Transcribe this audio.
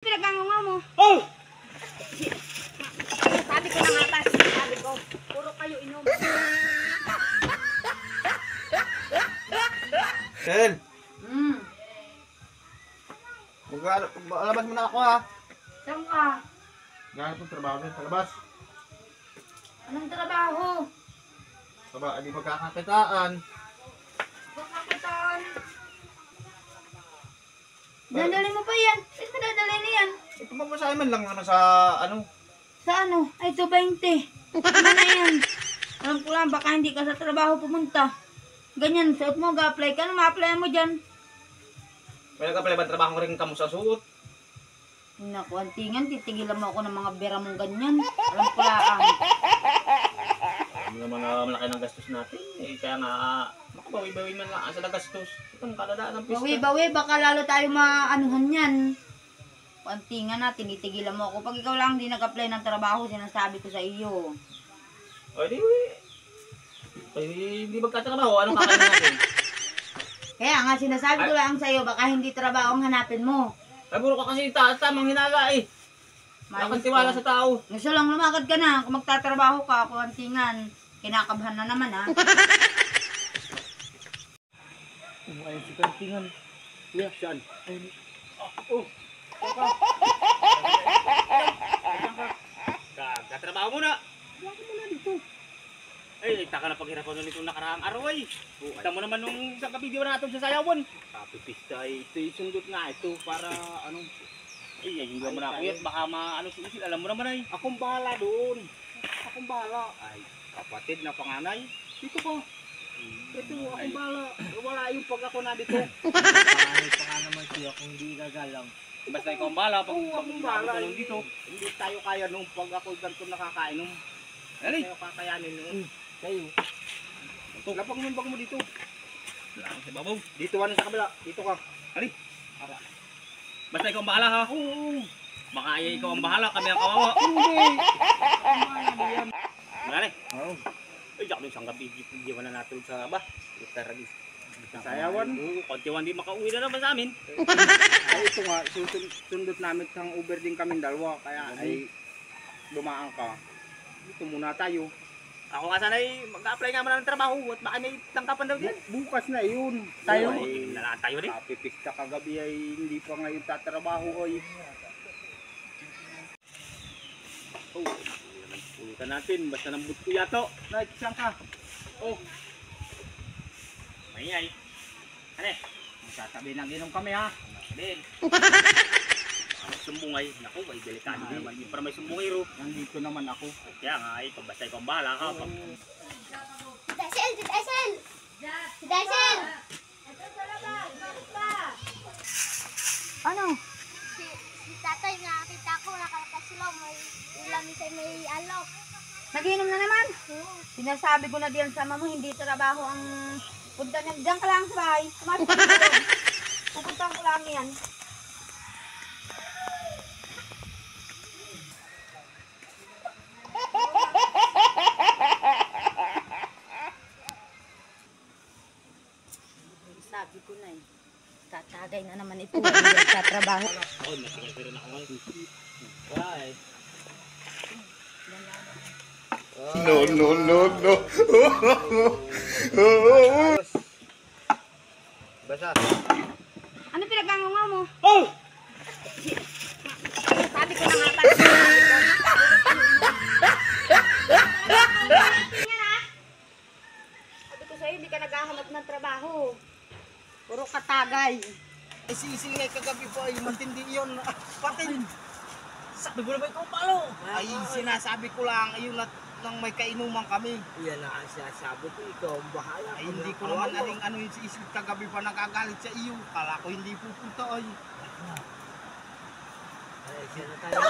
Pinagkangunga mo. Oh! Sabi ko na nga pa, sabi ko, puro kayo inom. Ken! Hmm. Maglabas mo na ako ha. Saan ka? Ganap yung trabaho niya sa labas. Anong trabaho? Hindi magkakakitaan. Pagkakitaan. Dadalhin mo pa yan. Saan mo dadalhin na yan? Ito mabasahin man lang naman sa ano. Sa ano? Ay, 220. Ano na yan? Alam ko lang, baka hindi ka sa trabaho pumunta. Ganyan, suot mo, ga-apply ka. Ano ma-apply mo dyan? May nag-apply ba trabaho rin kamo sa suot? Naku, antingan, titigilan mo ako ng mga bera mong ganyan. Alam ko lang. Ano naman malaki ng gastos natin. Kaya nga, makabawi-bawi man lang sa nagastos. Itong kaladaan ng pista. Bawi-bawi, baka lalo tayo maanuhan yan. Antingan na, tinitigilan mo ako. Pag ikaw lang hindi nag-apply ng trabaho, sinasabi ko sa iyo. O, hindi magkatrabaho. Anong kakain natin? Kaya nga, sinasabi ko lang sa iyo, baka hindi trabaho ang hanapin mo. Ay, puro ka kasi tamang hinala eh. Wala kang tiwala sa tao. Gusto lang lumakad ka na. Kung magtatrabaho ka, kuwantingan. Kinakabahan na naman ha. Ayun si Kantingan. Kuya, saan? Oh. Katrabaho muna. Bakit mo na dito? Ay, taka na paghirapan nun itong nakaraang araw ay. Kita mo naman nung sa kapidyo na natin sa sayawan. Kapipista ay ito isundot nga ito para anong... Ay, hindi mo na kuyat. Baka maano si Isil. Alam mo naman ay. Akong bahala doon. Akong bahala. Ay, kapatid na panganay. Dito ko. Ito, akong bahala. Wala yung pag ako na dito. Panganay pa nga naman siya kung hindi gagalang. Basta ikaw ang bahala. Pag akong bahala dito. Hindi tayo kaya nung pag ako ganito nakakainom. Hindi tayo kakayanin nung. Kayo. Ito, lapag mo yung bag mo dito. Lang sa babaw. Dito ano sa kabila. Dito ka. Ali. Para. Basta ikaw ang bahala ha. Oo. Baka ay ikaw ang bahala. Kami ang kawawa. Hindi. Ang bahala yan. Marami. Oo. Ay, diyak nung isang gabi. Hindi na natin sa ba. Itaragis. Sayawan. Oo. Kontiwan di makauwi na naman sa amin. Ay, ito nga. Sundot namin kang Uber din kami dalawa. Kaya ay dumaan ka. Dito muna tayo. Ako nga sana ay mag-apply nga muna ng trabaho at baka may tangkapan daw din. Bukas na yun. Tayo. Ay, nalaan tayo rin. Kapipista kagabi ay hindi pa ngayon tatrabaho ay. Oh, ulitan natin. Basta nambut ko yato. Right, saan ka? Oh. Mayay. Ano eh? Magtatabi ng inom kami ha. Din. Sumbungay. Naku, ay delikado naman. Yung para may sumbungay ro. Nandito naman ako. Kaya nga, ito basta ikaw ang bahala ka. Si Daisel! Si Daisel! Si Daisel! Ano? Si tatay, nakakita ko, nakalakas sila, may ulam sa may alok. Nagiinom na naman? Sinasabi ko na diyan sa mama, hindi trabaho ang punta niya. Diyan ka lang sa bahay. Pumasok ka na doon. Pupuntahan ko lang yan. Sabi ko na eh. Tatagay na naman ito. Hindi nagtatrabaho. Oh, masigal pero na ako ngayon. Why? No. Basa. Ano pinagkangunga mo? Oh! Sabi ko na nga pa. Sabi ko sa'yo, hindi ka naghahanap ng trabaho. Puro katagay. Ay sisingay kagabi po ay matindi yun. Patin. Sabi ko na ba ikaw palo? Ay sinasabi ko lang ayun nang may kainuman kami. Yan ang sinasabi ko, ikaw ang bahala. Ay hindi ko naman aling ano yung si Isil kagabi pa nagagalit sa iyo. Kala ko hindi pupunta ay. Ay, siya na tayo.